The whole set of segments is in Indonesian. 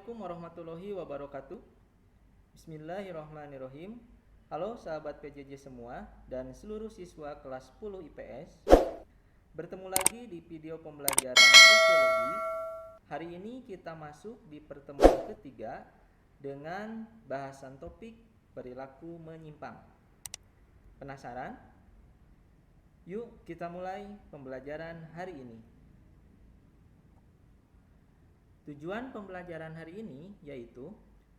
Assalamualaikum warahmatullahi wabarakatuh. Bismillahirrahmanirrahim. Halo sahabat PJJ semua dan seluruh siswa kelas 10 IPS. Bertemu lagi di video pembelajaran sosiologi. Hari ini kita masuk di pertemuan ketiga dengan bahasan topik perilaku menyimpang. Penasaran? Yuk kita mulai pembelajaran hari ini. Tujuan pembelajaran hari ini yaitu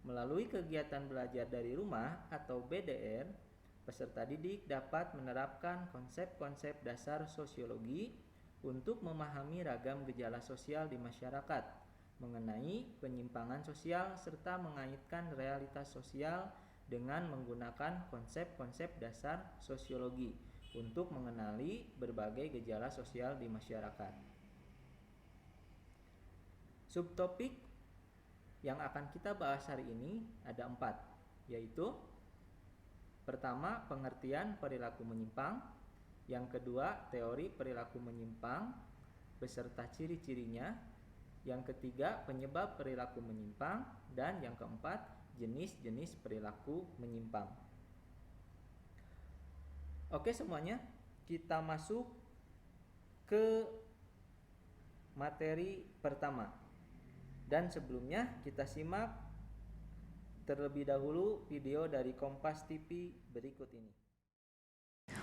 melalui kegiatan belajar dari rumah atau BDR, peserta didik dapat menerapkan konsep-konsep dasar sosiologi untuk memahami ragam gejala sosial di masyarakat, mengenai penyimpangan sosial serta mengaitkan realitas sosial dengan menggunakan konsep-konsep dasar sosiologi untuk mengenali berbagai gejala sosial di masyarakat. Subtopik yang akan kita bahas hari ini ada 4, yaitu pertama, pengertian perilaku menyimpang, yang kedua, teori perilaku menyimpang beserta ciri-cirinya, yang ketiga, penyebab perilaku menyimpang, dan yang keempat, jenis-jenis perilaku menyimpang. Oke semuanya, kita masuk ke materi pertama. Dan sebelumnya kita simak terlebih dahulu video dari Kompas TV berikut ini.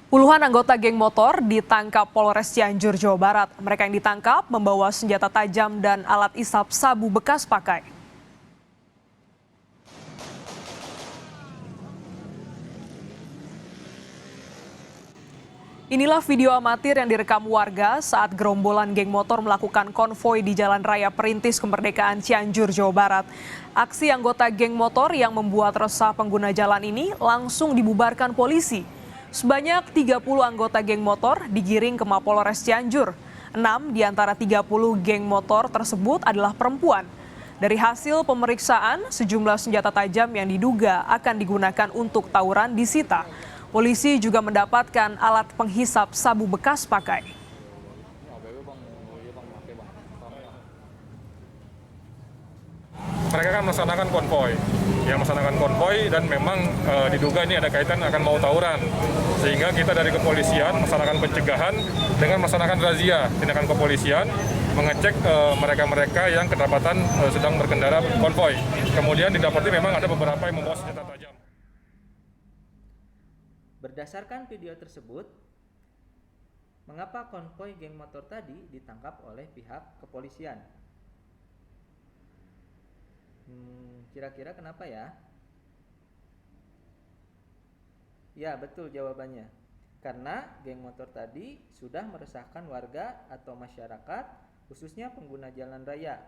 Puluhan anggota geng motor ditangkap Polres Cianjur, Jawa Barat. Mereka yang ditangkap membawa senjata tajam dan alat isap sabu bekas pakai. Inilah video amatir yang direkam warga saat gerombolan geng motor melakukan konvoi di Jalan Raya Perintis Kemerdekaan Cianjur, Jawa Barat. Aksi anggota geng motor yang membuat resah pengguna jalan ini langsung dibubarkan polisi. Sebanyak 30 anggota geng motor digiring ke Mapolres Cianjur. 6 di antara 30 geng motor tersebut adalah perempuan. Dari hasil pemeriksaan, sejumlah senjata tajam yang diduga akan digunakan untuk tawuran disita. Polisi juga mendapatkan alat penghisap sabu bekas pakai. Mereka kan melaksanakan konvoi, dan memang diduga ini ada kaitan akan mau tawuran. Sehingga kita dari kepolisian melaksanakan pencegahan dengan melaksanakan razia tindakan kepolisian, mengecek mereka-mereka yang kedapatan sedang berkendara konvoi. Kemudian didapati memang ada beberapa yang membawa senjata tajam. Berdasarkan video tersebut, mengapa konvoi geng motor tadi ditangkap oleh pihak kepolisian? Kira-kira kenapa ya? Ya, betul jawabannya. Karena geng motor tadi sudah meresahkan warga atau masyarakat, khususnya pengguna jalan raya.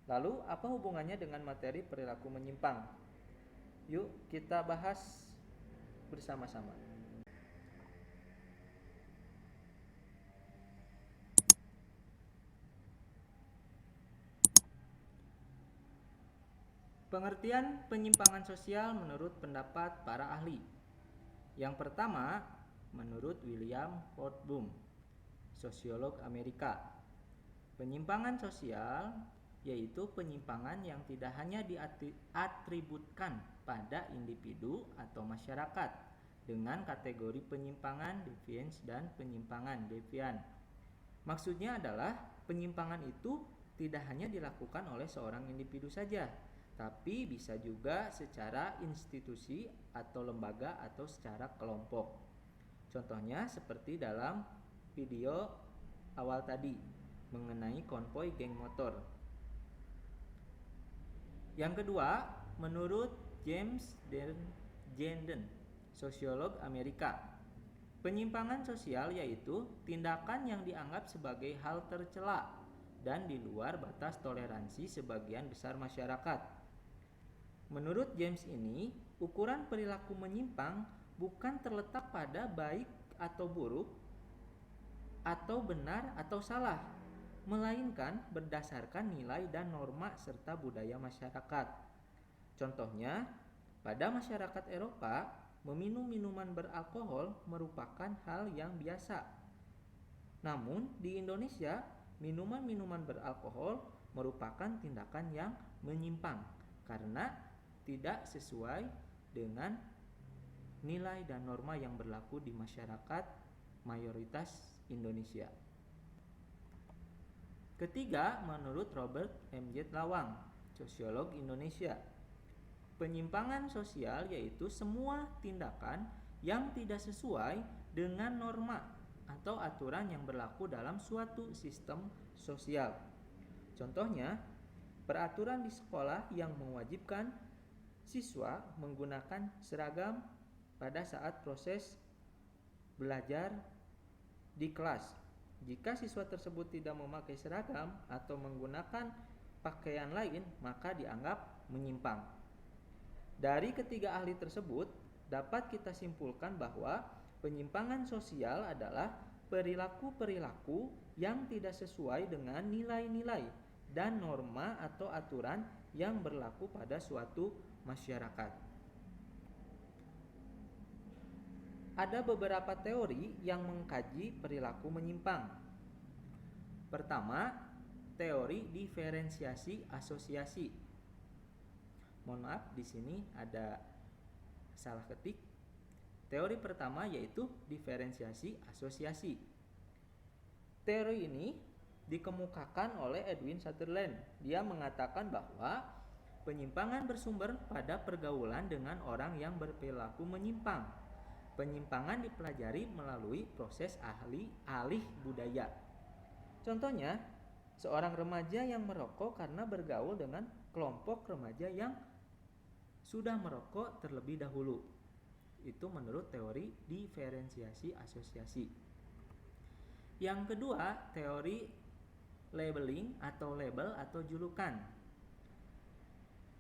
Lalu, apa hubungannya dengan materi perilaku menyimpang? Yuk, kita bahas bersama-sama. Pengertian penyimpangan sosial menurut pendapat para ahli. Yang pertama, menurut William Fortbum, sosiolog Amerika. Penyimpangan sosial yaitu penyimpangan yang tidak hanya diatributkan pada individu atau masyarakat dengan kategori penyimpangan deviance dan penyimpangan devian. Maksudnya adalah penyimpangan itu tidak hanya dilakukan oleh seorang individu saja, tapi bisa juga secara institusi atau lembaga atau secara kelompok. Contohnya seperti dalam video awal tadi mengenai konvoi geng motor. Yang kedua, menurut James Jenden, sosiolog Amerika, penyimpangan sosial yaitu tindakan yang dianggap sebagai hal tercela dan di luar batas toleransi sebagian besar masyarakat. Menurut James ini, ukuran perilaku menyimpang bukan terletak pada baik atau buruk, atau benar atau salah, melainkan berdasarkan nilai dan norma serta budaya masyarakat. Contohnya, pada masyarakat Eropa, meminum minuman beralkohol merupakan hal yang biasa. Namun, di Indonesia, minuman-minuman beralkohol merupakan tindakan yang menyimpang karena tidak sesuai dengan nilai dan norma yang berlaku di masyarakat mayoritas Indonesia. Ketiga, menurut Robert M.J. Lawang, sosiolog Indonesia, penyimpangan sosial yaitu semua tindakan yang tidak sesuai dengan norma atau aturan yang berlaku dalam suatu sistem sosial. Contohnya, peraturan di sekolah yang mewajibkan siswa menggunakan seragam pada saat proses belajar di kelas. Jika siswa tersebut tidak memakai seragam atau menggunakan pakaian lain, maka dianggap menyimpang. Dari ketiga ahli tersebut, dapat kita simpulkan bahwa penyimpangan sosial adalah perilaku-perilaku yang tidak sesuai dengan nilai-nilai dan norma atau aturan yang berlaku pada suatu masyarakat. Ada beberapa teori yang mengkaji perilaku menyimpang. Pertama, teori diferensiasi asosiasi. Mohon maaf, di sini ada salah ketik. Teori pertama yaitu diferensiasi asosiasi. Teori ini dikemukakan oleh Edwin Sutherland. Dia mengatakan bahwa penyimpangan bersumber pada pergaulan dengan orang yang berperilaku menyimpang. Penyimpangan dipelajari melalui proses alih budaya. Contohnya, seorang remaja yang merokok karena bergaul dengan kelompok remaja yang sudah merokok terlebih dahulu. Itu menurut teori diferensiasi asosiasi. Yang kedua, teori labeling atau label atau julukan.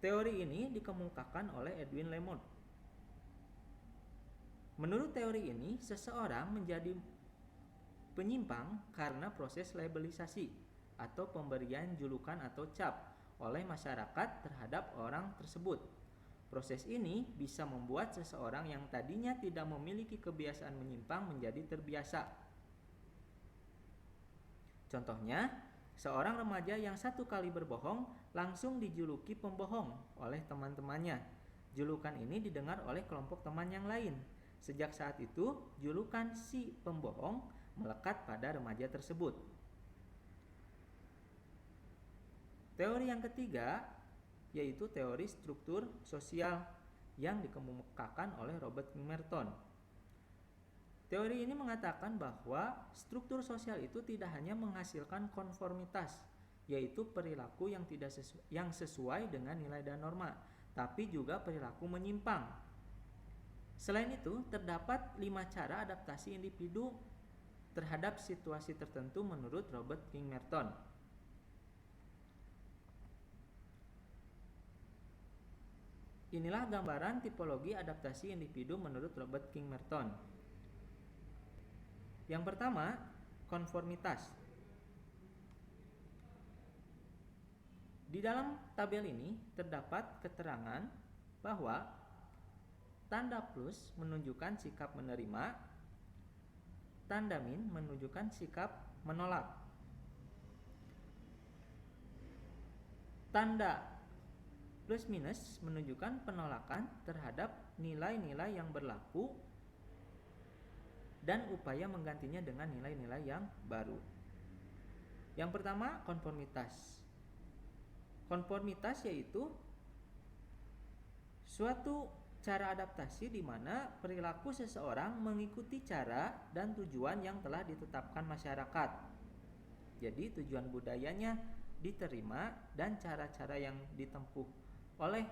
Teori ini dikemukakan oleh Edwin Lemont. Menurut teori ini, seseorang menjadi penyimpang karena proses labelisasi atau pemberian julukan atau cap oleh masyarakat terhadap orang tersebut. Proses ini bisa membuat seseorang yang tadinya tidak memiliki kebiasaan menyimpang menjadi terbiasa. Contohnya, seorang remaja yang satu kali berbohong langsung dijuluki pembohong oleh teman-temannya. Julukan ini didengar oleh kelompok teman yang lain. Sejak saat itu, julukan si pembohong melekat pada remaja tersebut. Teori yang ketiga yaitu teori struktur sosial yang dikemukakan oleh Robert Merton. Teori ini mengatakan bahwa struktur sosial itu tidak hanya menghasilkan konformitas, yaitu perilaku yang sesuai dengan nilai dan norma, tapi juga perilaku menyimpang. Selain itu, terdapat 5 cara adaptasi individu terhadap situasi tertentu menurut Robert King Merton. Inilah gambaran tipologi adaptasi individu menurut Robert King Merton. Yang pertama, konformitas. Di dalam tabel ini terdapat keterangan bahwa tanda plus menunjukkan sikap menerima, tanda min menunjukkan sikap menolak. Tanda plus minus menunjukkan penolakan terhadap nilai-nilai yang berlaku dan upaya menggantinya dengan nilai-nilai yang baru. Yang pertama, konformitas. Konformitas yaitu suatu cara adaptasi di mana perilaku seseorang mengikuti cara dan tujuan yang telah ditetapkan masyarakat. Jadi tujuan budayanya diterima dan cara-cara yang ditempuh oleh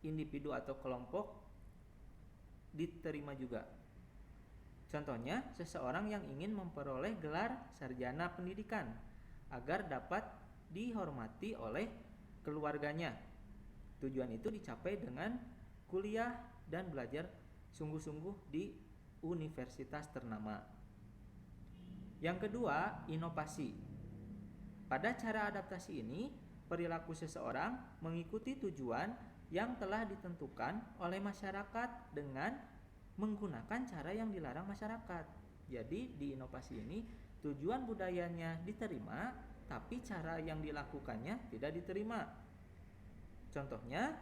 individu atau kelompok diterima juga. Contohnya, seseorang yang ingin memperoleh gelar sarjana pendidikan agar dapat dihormati oleh keluarganya. Tujuan itu dicapai dengan kuliah dan belajar sungguh-sungguh di universitas ternama. Yang kedua, inovasi. Pada cara adaptasi ini, perilaku seseorang mengikuti tujuan yang telah ditentukan oleh masyarakat dengan menggunakan cara yang dilarang masyarakat. Jadi di inovasi ini tujuan budayanya diterima tapi cara yang dilakukannya tidak diterima. Contohnya,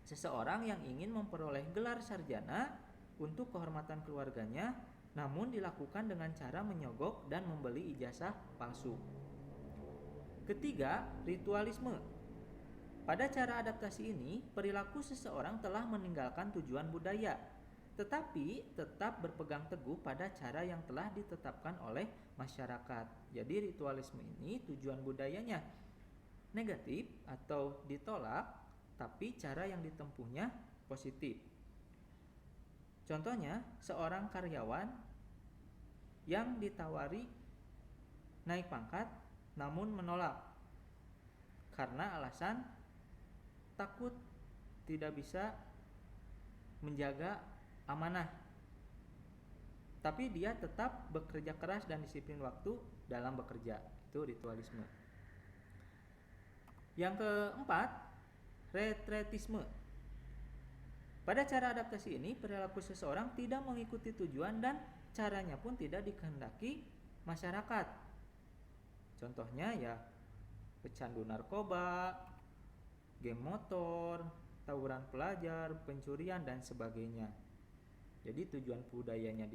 seseorang yang ingin memperoleh gelar sarjana untuk kehormatan keluarganya, namun dilakukan dengan cara menyogok dan membeli ijazah palsu. Ketiga, ritualisme. Pada cara adaptasi ini, perilaku seseorang telah meninggalkan tujuan budaya, tetapi tetap berpegang teguh pada cara yang telah ditetapkan oleh masyarakat. Jadi ritualisme ini tujuan budayanya negatif atau ditolak, tapi cara yang ditempuhnya positif. Contohnya, seorang karyawan yang ditawari naik pangkat namun menolak karena alasan takut tidak bisa menjaga amanah, tapi dia tetap bekerja keras dan disiplin waktu dalam bekerja. Itu ritualisme. Yang keempat, retretisme. Pada cara adaptasi ini, perilaku seseorang tidak mengikuti tujuan dan caranya pun tidak dikehendaki masyarakat. Contohnya ya pecandu narkoba, geng motor, tawuran pelajar, pencurian dan sebagainya. Jadi tujuan budayanya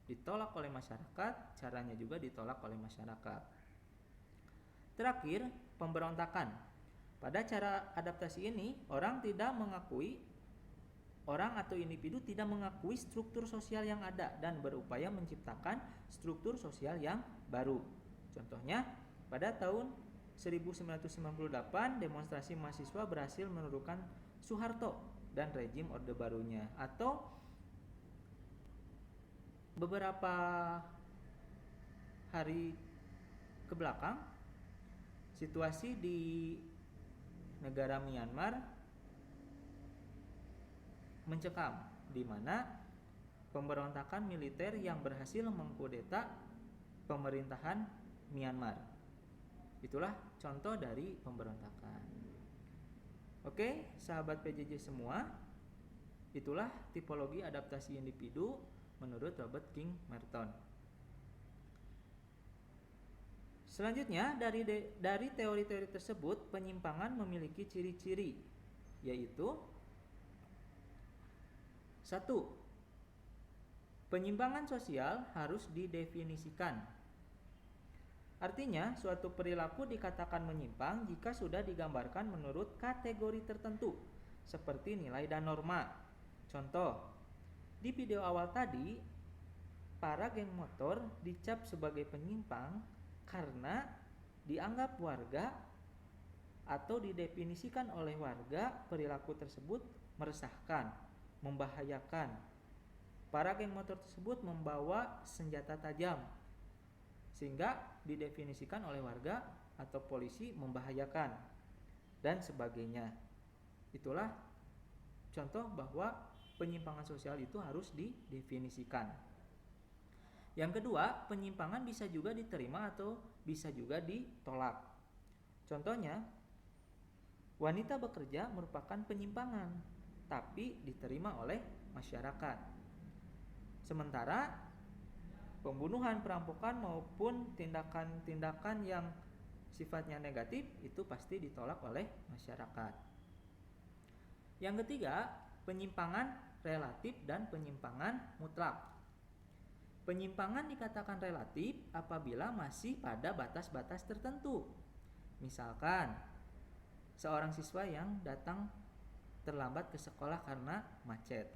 ditolak oleh masyarakat, caranya juga ditolak oleh masyarakat. Terakhir, pemberontakan. Pada cara adaptasi ini, orang atau individu tidak mengakui struktur sosial yang ada dan berupaya menciptakan struktur sosial yang baru. Contohnya, pada tahun 1998 demonstrasi mahasiswa berhasil menurunkan Soeharto dan rejim Orde Barunya. Atau beberapa hari ke belakang, situasi di negara Myanmar mencekam, di mana pemberontakan militer yang berhasil mengkudeta pemerintahan Myanmar. Itulah contoh dari pemberontakan. Oke, sahabat PJJ semua, itulah tipologi adaptasi individu menurut Robert King Merton. Selanjutnya, dari teori-teori tersebut, penyimpangan memiliki ciri-ciri, yaitu 1. Penyimpangan sosial harus didefinisikan. Artinya, suatu perilaku dikatakan menyimpang jika sudah digambarkan menurut kategori tertentu, seperti nilai dan norma. Contoh, di video awal tadi, para geng motor dicap sebagai penyimpang karena dianggap warga atau didefinisikan oleh warga perilaku tersebut meresahkan, membahayakan. Para geng motor tersebut membawa senjata tajam, sehingga didefinisikan oleh warga atau polisi membahayakan dan sebagainya. Itulah contoh bahwa penyimpangan sosial itu harus didefinisikan. Yang kedua, penyimpangan bisa juga diterima atau bisa juga ditolak. Contohnya, wanita bekerja merupakan penyimpangan, tapi diterima oleh masyarakat. Sementara pembunuhan, perampokan maupun tindakan-tindakan yang sifatnya negatif itu pasti ditolak oleh masyarakat. Yang ketiga, penyimpangan relatif dan penyimpangan mutlak. Penyimpangan dikatakan relatif apabila masih pada batas-batas tertentu. Misalkan, seorang siswa yang datang terlambat ke sekolah karena macet.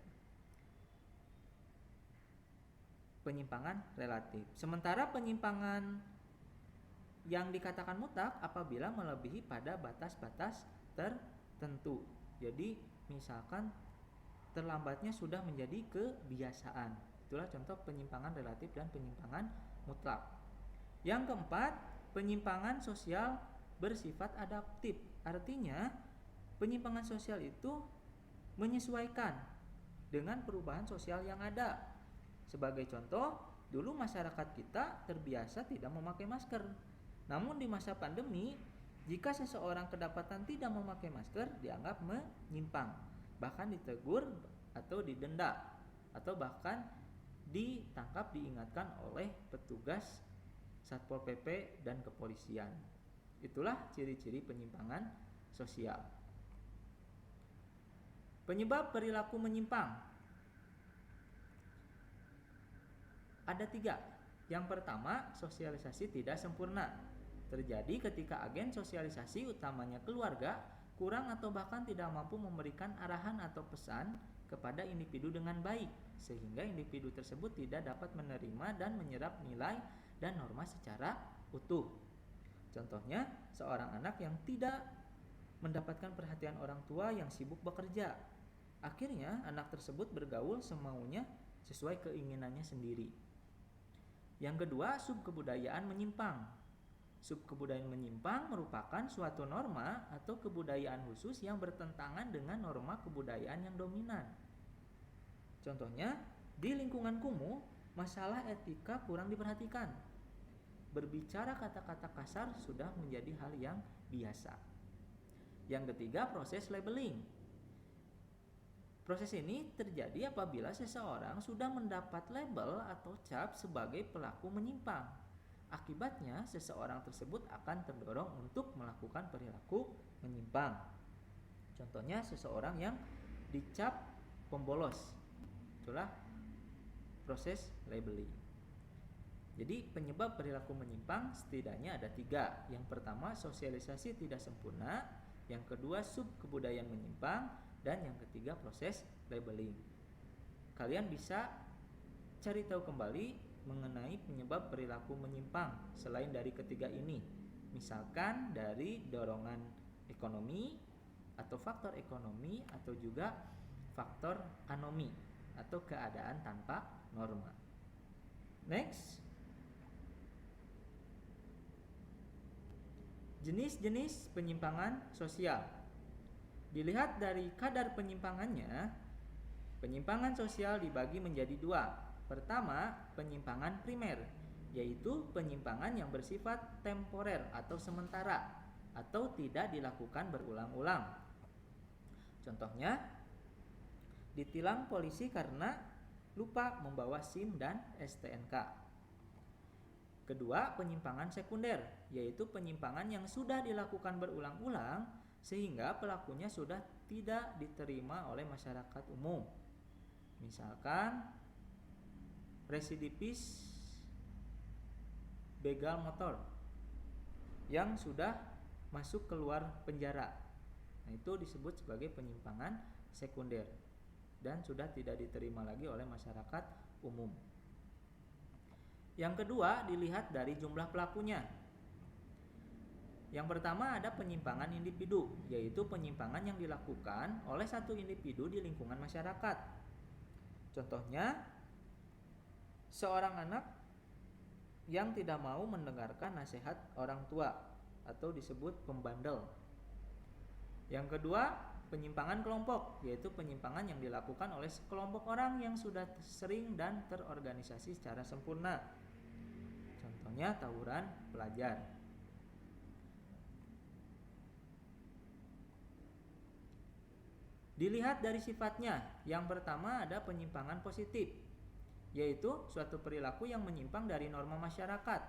Penyimpangan relatif. Sementara penyimpangan yang dikatakan mutlak apabila melebihi pada batas-batas tertentu. Jadi misalkan terlambatnya sudah menjadi kebiasaan. Itulah contoh penyimpangan relatif dan penyimpangan mutlak. Yang keempat, penyimpangan sosial bersifat adaptif. Artinya penyimpangan sosial itu menyesuaikan dengan perubahan sosial yang ada. Sebagai contoh, dulu masyarakat kita terbiasa tidak memakai masker. Namun di masa pandemi, jika seseorang kedapatan tidak memakai masker, dianggap menyimpang, bahkan ditegur atau didenda, atau bahkan ditangkap, diingatkan oleh petugas Satpol PP dan kepolisian. Itulah ciri-ciri penyimpangan sosial. Penyebab perilaku menyimpang ada 3. Yang pertama, sosialisasi tidak sempurna. Terjadi ketika agen sosialisasi, utamanya keluarga, kurang atau bahkan tidak mampu memberikan arahan atau pesan kepada individu dengan baik, sehingga individu tersebut tidak dapat menerima dan menyerap nilai dan norma secara utuh. Contohnya, seorang anak yang tidak mendapatkan perhatian orang tua yang sibuk bekerja. Akhirnya, anak tersebut bergaul semaunya sesuai keinginannya sendiri. Yang kedua, subkebudayaan menyimpang. Subkebudayaan menyimpang merupakan suatu norma atau kebudayaan khusus yang bertentangan dengan norma kebudayaan yang dominan. Contohnya, di lingkungan kumuh, masalah etika kurang diperhatikan. Berbicara kata-kata kasar sudah menjadi hal yang biasa. Yang ketiga, proses labeling. Proses ini terjadi apabila seseorang sudah mendapat label atau cap sebagai pelaku menyimpang. Akibatnya, seseorang tersebut akan terdorong untuk melakukan perilaku menyimpang. Contohnya, seseorang yang dicap pembolos. Itulah proses labeling. Jadi, penyebab perilaku menyimpang setidaknya ada 3. Yang pertama, sosialisasi tidak sempurna. Yang kedua, subkebudayaan menyimpang. Dan yang ketiga, proses labeling. Kalian bisa cari tahu kembali mengenai penyebab perilaku menyimpang selain dari ketiga ini. Misalkan dari dorongan ekonomi atau faktor ekonomi, atau juga faktor anomi atau keadaan tanpa norma. Next. Jenis-jenis penyimpangan sosial. Dilihat dari kadar penyimpangannya, penyimpangan sosial dibagi menjadi 2. Pertama, penyimpangan primer, yaitu penyimpangan yang bersifat temporer atau sementara atau tidak dilakukan berulang-ulang. Contohnya, ditilang polisi karena lupa membawa SIM dan STNK. Kedua, penyimpangan sekunder, yaitu penyimpangan yang sudah dilakukan berulang-ulang sehingga pelakunya sudah tidak diterima oleh masyarakat umum. Misalkan residivis begal motor yang sudah masuk keluar penjara. Nah, itu disebut sebagai penyimpangan sekunder dan sudah tidak diterima lagi oleh masyarakat umum. Yang kedua, dilihat dari jumlah pelakunya. Yang pertama, ada penyimpangan individu, yaitu penyimpangan yang dilakukan oleh satu individu di lingkungan masyarakat. Contohnya, seorang anak yang tidak mau mendengarkan nasihat orang tua atau disebut pembandel. Yang kedua, penyimpangan kelompok, yaitu penyimpangan yang dilakukan oleh sekelompok orang yang sudah sering dan terorganisasi secara sempurna. Contohnya, tawuran pelajar. Dilihat dari sifatnya. Yang pertama, ada penyimpangan positif, yaitu suatu perilaku yang menyimpang dari norma masyarakat,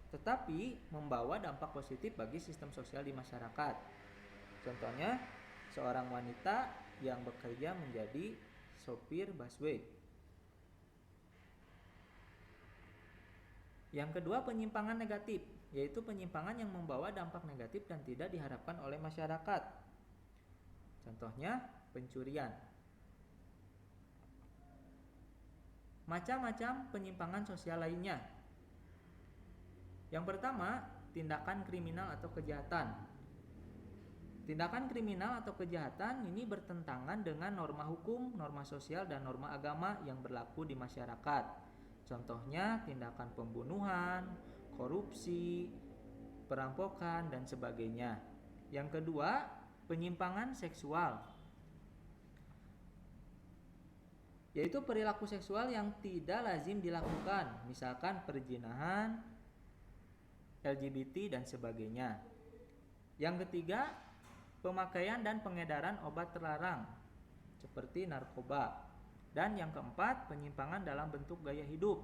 tetapi membawa dampak positif bagi sistem sosial di masyarakat. Contohnya, seorang wanita yang bekerja menjadi sopir busway. Yang kedua, penyimpangan negatif, yaitu penyimpangan yang membawa dampak negatif dan tidak diharapkan oleh masyarakat. Contohnya, pencurian. Macam-macam penyimpangan sosial lainnya. Yang pertama, tindakan kriminal atau kejahatan. Tindakan kriminal atau kejahatan ini bertentangan dengan norma hukum, norma sosial, dan norma agama yang berlaku di masyarakat. Contohnya, tindakan pembunuhan, korupsi, perampokan, dan sebagainya. Yang kedua, penyimpangan seksual, yaitu perilaku seksual yang tidak lazim dilakukan, misalkan perzinahan, LGBT, dan sebagainya. Yang ketiga, pemakaian dan pengedaran obat terlarang seperti narkoba. Dan yang keempat, penyimpangan dalam bentuk gaya hidup,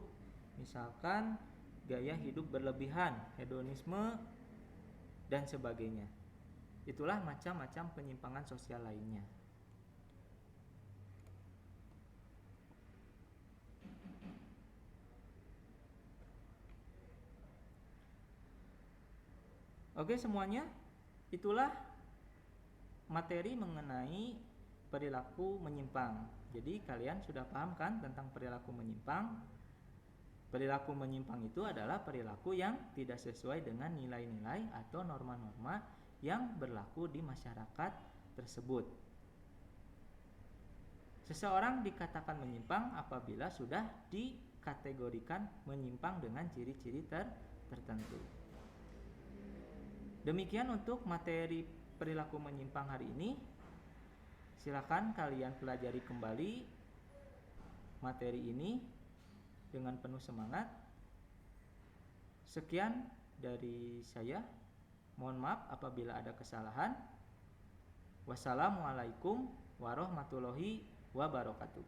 misalkan gaya hidup berlebihan, hedonisme, dan sebagainya. Itulah macam-macam penyimpangan sosial lainnya. Oke semuanya, itulah materi mengenai perilaku menyimpang. Jadi kalian sudah paham kan tentang perilaku menyimpang? Perilaku menyimpang itu adalah perilaku yang tidak sesuai dengan nilai-nilai atau norma-norma yang berlaku di masyarakat tersebut. Seseorang dikatakan menyimpang apabila sudah dikategorikan menyimpang dengan ciri-ciri tertentu. Demikian untuk materi perilaku menyimpang hari ini. Silakan kalian pelajari kembali materi ini dengan penuh semangat. Sekian dari saya. Mohon maaf apabila ada kesalahan. Wassalamualaikum warahmatullahi wabarakatuh.